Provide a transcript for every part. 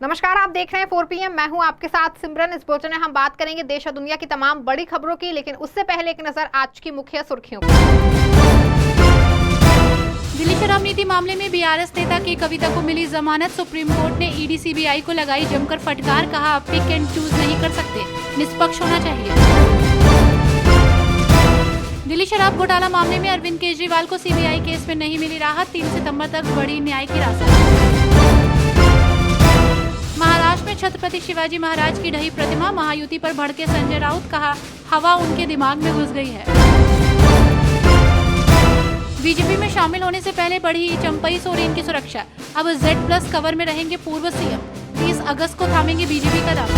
नमस्कार, आप देख रहे हैं 4 PM। मैं हूं आपके साथ सिमरन। इस बुलेटिन में हम बात करेंगे देश और दुनिया की तमाम बड़ी खबरों की, लेकिन उससे पहले एक नजर आज की मुख्य सुर्खियों पर। दिल्ली शराब नीति मामले में बीआरएस नेता के कविता को मिली जमानत। सुप्रीम कोर्ट ने ईडी सीबीआई को लगाई जमकर फटकार, कहा पिक एंड चूज नहीं कर सकते, निष्पक्ष होना चाहिए। दिल्ली शराब घोटाला मामले में अरविंद केजरीवाल को सीबीआई केस में नहीं मिली राहत। 3 सितंबर तक बढ़ी न्यायिक हिरासत। महाराष्ट्र में छत्रपति शिवाजी महाराज की ढही प्रतिमा, महायुति पर भड़के संजय राउत, कहा हवा उनके दिमाग में घुस गई है। बीजेपी में शामिल होने से पहले बढ़ी चंपई सोरेन की सुरक्षा, अब Z+ कवर में रहेंगे पूर्व सीएम। 30 अगस्त को थामेंगे बीजेपी का दावा।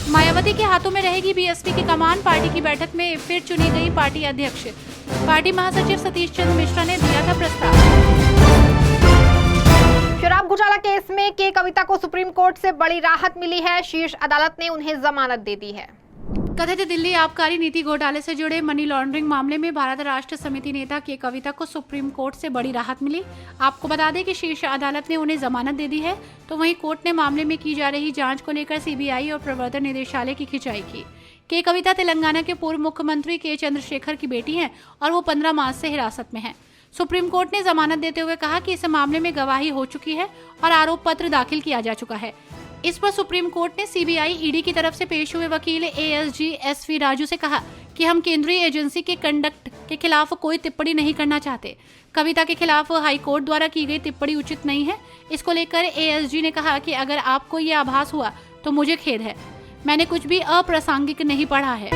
मायावती के हाथों में रहेगी बीएसपी की कमान, पार्टी की बैठक में फिर चुनी गई पार्टी अध्यक्ष। पार्टी महासचिव सतीश चंद्र मिश्रा ने दिया था प्रस्ताव। शराब घोटाला केस में के कविता को सुप्रीम कोर्ट से बड़ी राहत मिली है। शीर्ष अदालत ने उन्हें जमानत दे दी है। कथित दिल्ली आबकारी नीति घोटाले से जुड़े मनी लॉन्ड्रिंग मामले में भारत राष्ट्र समिति नेता के कविता को सुप्रीम कोर्ट से बड़ी राहत मिली। आपको बता दें कि शीर्ष अदालत ने उन्हें जमानत दे दी है, तो वहीं कोर्ट ने मामले में की जा रही जांच को लेकर सीबीआई और प्रवर्तन निदेशालय की खिंचाई की। के कविता तेलंगाना के पूर्व मुख्यमंत्री के चंद्रशेखर की बेटी हैं और वो 15 मार्च से हिरासत में हैं। सुप्रीम कोर्ट ने जमानत देते हुए कहा कि इस मामले में गवाही हो चुकी है और आरोप पत्र दाखिल किया जा चुका है। इस पर सुप्रीम कोर्ट ने सीबीआई ईडी की तरफ से पेश हुए वकील एएसजी एसवी राजू से कहा कि हम केंद्रीय एजेंसी के कंडक्ट के खिलाफ कोई टिप्पणी नहीं करना चाहते। कविता के खिलाफ हाईकोर्ट द्वारा की गई टिप्पणी उचित नहीं है। इसको लेकर एएसजी ने कहा कि अगर आपको ये आभास हुआ तो मुझे खेद है, मैंने कुछ भी अप्रासंगिक नहीं पढ़ा है।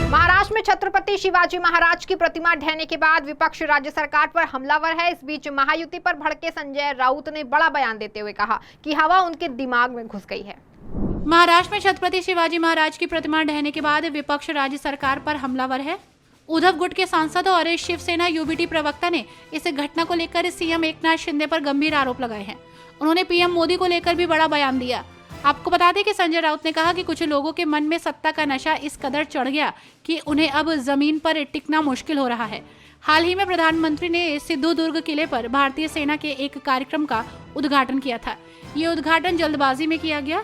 महाराष्ट्र में छत्रपति शिवाजी महाराज की प्रतिमा ढहने के बाद विपक्ष राज्य सरकार पर हमलावर है। इस बीच महायुति पर भड़के संजय राउत ने बड़ा बयान देते हुए कहा कि हवा उनके दिमाग में घुस गई है। महाराष्ट्र में छत्रपति शिवाजी महाराज की प्रतिमा ढहने के बाद विपक्ष राज्य सरकार पर हमलावर है। उद्धव गुट के सांसद और शिवसेना यूबीटी प्रवक्ता ने इस घटना को लेकर सीएम एकनाथ शिंदे पर गंभीर आरोप लगाए हैं। उन्होंने पीएम मोदी को लेकर भी बड़ा बयान दिया। आपको बता दें कि संजय राउत ने कहा कि कुछ लोगों के मन में सत्ता का नशा इस कदर चढ़ गया कि उन्हें अब जमीन पर टिकना मुश्किल हो रहा है। हाल ही में प्रधानमंत्री ने सिद्धूदुर्ग किले पर भारतीय सेना के एक कार्यक्रम का उद्घाटन किया था। ये उद्घाटन जल्दबाजी में किया गया।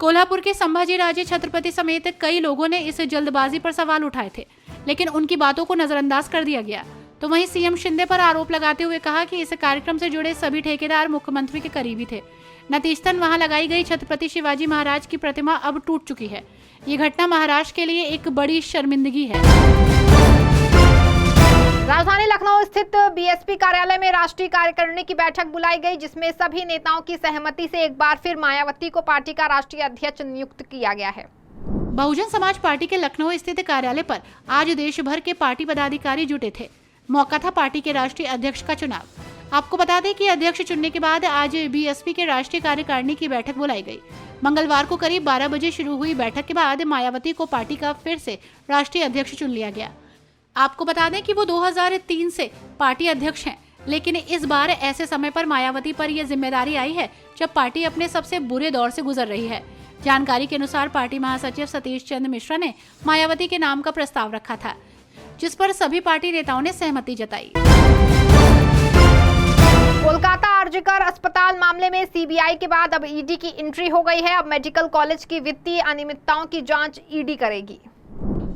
कोल्हापुर के संभाजी राजे छत्रपति समेत कई लोगों ने इस जल्दबाजी पर सवाल उठाए थे, लेकिन उनकी बातों को नजरअंदाज कर दिया गया। तो वहीं सीएम शिंदे पर आरोप लगाते हुए कहा कि इस कार्यक्रम से जुड़े सभी ठेकेदार मुख्यमंत्री के करीबी थे। नतीजतन वहां लगाई गई छत्रपति शिवाजी महाराज की प्रतिमा अब टूट चुकी है। ये घटना महाराष्ट्र के लिए एक बड़ी शर्मिंदगी है। राजधानी लखनऊ स्थित बीएसपी कार्यालय में राष्ट्रीय कार्यकारिणी की बैठक बुलाई गई, जिसमें सभी नेताओं की सहमति से एक बार फिर मायावती को पार्टी का राष्ट्रीय अध्यक्ष नियुक्त किया गया है। बहुजन समाज पार्टी के लखनऊ स्थित कार्यालय पर आज देश भर के पार्टी पदाधिकारी जुटे थे। मौका था पार्टी के राष्ट्रीय अध्यक्ष का चुनाव। आपको बता दें कि अध्यक्ष चुनने के बाद आज बीएसपी के राष्ट्रीय कार्यकारिणी की बैठक बुलाई गई। मंगलवार को करीब 12 बजे शुरू हुई बैठक के बाद मायावती को पार्टी का फिर से राष्ट्रीय अध्यक्ष चुन लिया गया। आपको बता दें कि वो 2003 से पार्टी अध्यक्ष हैं, लेकिन इस बार ऐसे समय पर मायावती पर यह जिम्मेदारी आई है जब पार्टी अपने सबसे बुरे दौर से गुजर रही है। जानकारी के अनुसार पार्टी महासचिव सतीश चंद्र मिश्रा ने मायावती के नाम का प्रस्ताव रखा था, जिस पर सभी पार्टी नेताओं ने सहमति जताई। कोलकाता आरजीकर अस्पताल मामले में सीबीआई के बाद अब ईडी की एंट्री हो गई है। अब मेडिकल कॉलेज की वित्तीय अनियमितताओं की जांच ईडी करेगी।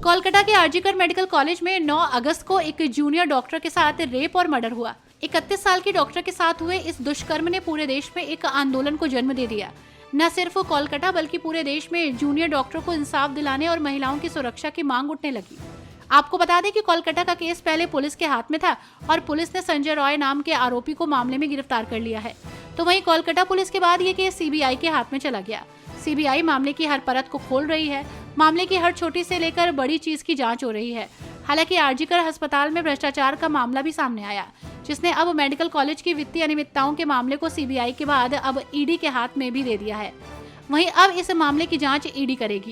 कोलकाता के आरजीकर मेडिकल कॉलेज में 9 अगस्त को एक जूनियर डॉक्टर के साथ रेप और मर्डर हुआ। 31 साल की डॉक्टर के साथ हुए इस दुष्कर्म ने पूरे देश में एक आंदोलन को जन्म दे दिया। न सिर्फ कोलकाता बल्कि पूरे देश में जूनियर डॉक्टरों को इंसाफ दिलाने और महिलाओं की सुरक्षा की मांग उठने लगी। आपको बता दें कि कोलकाता का केस पहले पुलिस के हाथ में था और पुलिस ने संजय रॉय नाम के आरोपी को मामले में गिरफ्तार कर लिया है। तो वहीं कोलकाता पुलिस के बाद ये केस सीबीआई के हाथ में चला गया। सीबीआई मामले की हर परत को खोल रही है। मामले की हर छोटी से लेकर बड़ी चीज की जांच हो रही है। हालांकि आरजीकर अस्पताल में भ्रष्टाचार का मामला भी सामने आया, जिसने अब मेडिकल कॉलेज की वित्तीय अनियमितताओं के मामले को सीबीआई के बाद अब ईडी के हाथ में भी दे दिया है। वहीं अब इस मामले की जांच ईडी करेगी।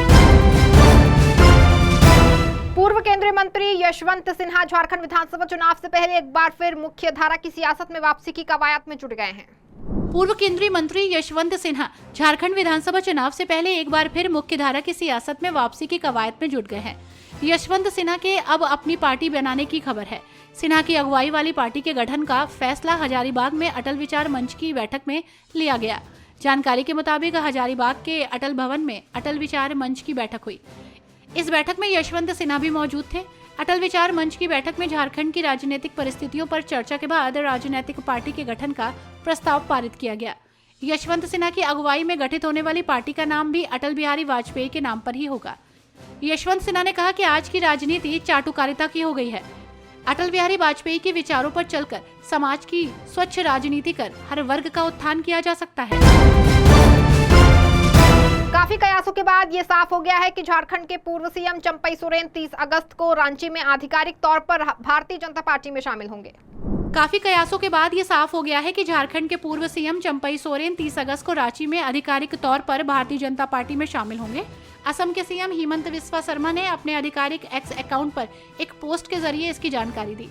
पूर्व केंद्रीय मंत्री यशवंत सिन्हा झारखंड विधानसभा चुनाव से पहले एक बार फिर मुख्य धारा की सियासत में वापसी की कवायद में जुट गए हैं। पूर्व केंद्रीय मंत्री यशवंत सिन्हा झारखंड विधानसभा चुनाव से पहले एक बार फिर मुख्यधारा की सियासत में वापसी की कवायद में जुट गए हैं। यशवंत सिन्हा के अब अपनी पार्टी बनाने की खबर है। सिन्हा की अगुवाई वाली पार्टी के गठन का फैसला हजारीबाग में अटल विचार मंच की बैठक में लिया गया। जानकारी के मुताबिक हजारीबाग के अटल भवन में अटल विचार मंच की बैठक हुई। इस बैठक में यशवंत सिन्हा भी मौजूद थे। अटल विचार मंच की बैठक में झारखंड की राजनीतिक परिस्थितियों पर चर्चा के बाद राजनीतिक पार्टी के गठन का प्रस्ताव पारित किया गया। यशवंत सिन्हा की अगुवाई में गठित होने वाली पार्टी का नाम भी अटल बिहारी वाजपेयी के नाम पर ही होगा। यशवंत सिन्हा ने कहा कि आज की राजनीति चाटुकारिता की हो गई है। अटल बिहारी वाजपेयी के विचारों पर चलकर समाज की स्वच्छ राजनीति कर हर वर्ग का उत्थान किया जा सकता है। काफी कयासों के बाद ये साफ हो गया है कि झारखंड के पूर्व सीएम चंपई सोरेन 30 अगस्त को रांची में आधिकारिक तौर पर भारतीय जनता पार्टी में शामिल होंगे। काफी कयासों के बाद ये साफ हो गया है कि झारखंड के पूर्व सीएम चंपई सोरेन 30 अगस्त को रांची में आधिकारिक तौर पर भारतीय जनता पार्टी में शामिल होंगे। असम के सीएम हिमंत बिस्वा शर्मा ने अपने आधिकारिक एक्स अकाउंट पर एक पोस्ट के जरिए इसकी जानकारी दी।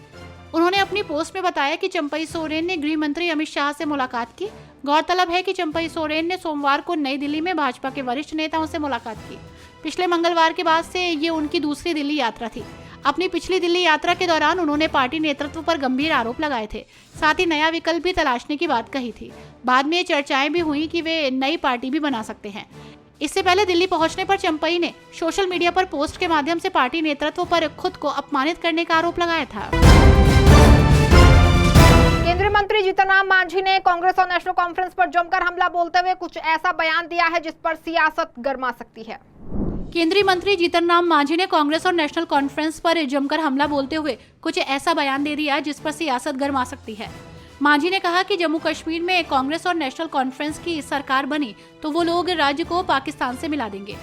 उन्होंने अपनी पोस्ट में बताया कि चंपई सोरेन ने गृह मंत्री अमित शाह से मुलाकात की। गौरतलब है कि चंपई सोरेन ने सोमवार को नई दिल्ली में भाजपा के वरिष्ठ नेताओं से मुलाकात की। पिछले मंगलवार के बाद से ये उनकी दूसरी दिल्ली यात्रा थी। अपनी पिछली दिल्ली यात्रा के दौरान उन्होंने पार्टी नेतृत्व पर गंभीर आरोप लगाए थे। साथ ही नया विकल्प भी तलाशने की बात कही थी। बाद में ये चर्चाएं भी हुई कि वे नई पार्टी भी बना सकते हैं। इससे पहले दिल्ली पहुंचने पर चंपई ने सोशल मीडिया पर पोस्ट के माध्यम से पार्टी नेतृत्व पर खुद को अपमानित करने का आरोप लगाया था। केंद्रीय मंत्री जीतन राम मांझी ने कांग्रेस और नेशनल कॉन्फ्रेंस पर जमकर हमला बोलते हुए कुछ ऐसा बयान दिया है जिस पर सियासत गर्मा सकती है। केंद्रीय मंत्री जीतन राम मांझी ने कांग्रेस और नेशनल कॉन्फ्रेंस पर जमकर हमला बोलते हुए कुछ ऐसा बयान दे दिया जिस पर सियासत गर्मा सकती है। मांझी ने कहा कि जम्मू कश्मीर में कांग्रेस और नेशनल कॉन्फ्रेंस की सरकार बनी तो वो लोग राज्य को पाकिस्तान से मिला देंगे।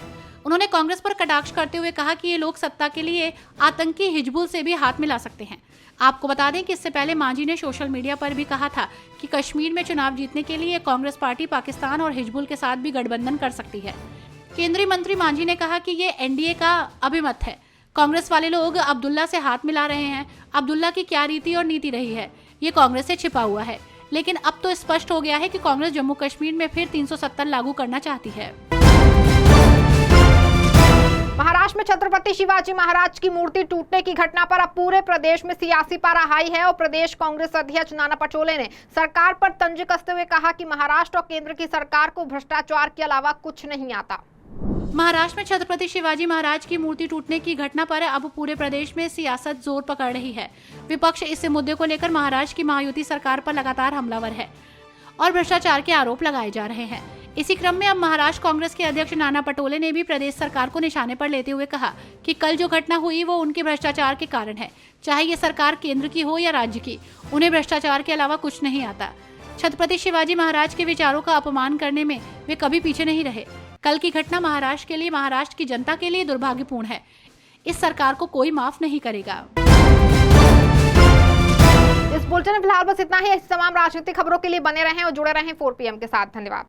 उन्होंने कांग्रेस पर कटाक्ष करते हुए कहा कि ये लोग सत्ता के लिए आतंकी हिजबुल से भी हाथ मिला सकते हैं। आपको बता दें कि इससे पहले मांझी ने सोशल मीडिया पर भी कहा था कि कश्मीर में चुनाव जीतने के लिए कांग्रेस पार्टी पाकिस्तान और हिजबुल के साथ भी गठबंधन कर सकती है। केंद्रीय मंत्री मांझी ने कहा कि ये एनडीए का अभिमत है। कांग्रेस वाले लोग अब्दुल्ला से हाथ मिला रहे हैं। अब्दुल्ला की क्या रीति और नीति रही है ये कांग्रेस से छिपा हुआ है, लेकिन अब तो स्पष्ट हो गया है कि कांग्रेस जम्मू कश्मीर में फिर 370 लागू करना चाहती है। महाराष्ट्र में छत्रपति शिवाजी महाराज की मूर्ति टूटने की घटना पर अब पूरे प्रदेश में सियासी पारा हाई है और प्रदेश कांग्रेस अध्यक्ष नाना पटोले ने सरकार पर तंज कसते हुए कहा कि महाराष्ट्र और केंद्र की सरकार को भ्रष्टाचार के अलावा कुछ नहीं आता। महाराष्ट्र में छत्रपति शिवाजी महाराज की मूर्ति टूटने की घटना पर अब पूरे प्रदेश में सियासत जोर पकड़ रही है। विपक्ष इस मुद्दे को लेकर महाराष्ट्र की महायुति सरकार पर लगातार हमलावर है और भ्रष्टाचार के आरोप लगाए जा रहे हैं। इसी क्रम में अब महाराष्ट्र कांग्रेस के अध्यक्ष नाना पटोले ने भी प्रदेश सरकार को निशाने पर लेते हुए कहा कि कल जो घटना हुई वो उनके भ्रष्टाचार के कारण है। चाहे ये सरकार केंद्र की हो या राज्य की, उन्हें भ्रष्टाचार के अलावा कुछ नहीं आता। छत्रपति शिवाजी महाराज के विचारों का अपमान करने में वे कभी पीछे नहीं रहे। कल की घटना महाराष्ट्र के लिए, महाराष्ट्र की जनता के लिए दुर्भाग्यपूर्ण है। इस सरकार को कोई माफ नहीं करेगा। इस बुलेटिन में फिलहाल बस इतना ही। इस तमाम राजनीतिक खबरों के लिए बने रहें और जुड़े रहें 4 PM के साथ। धन्यवाद।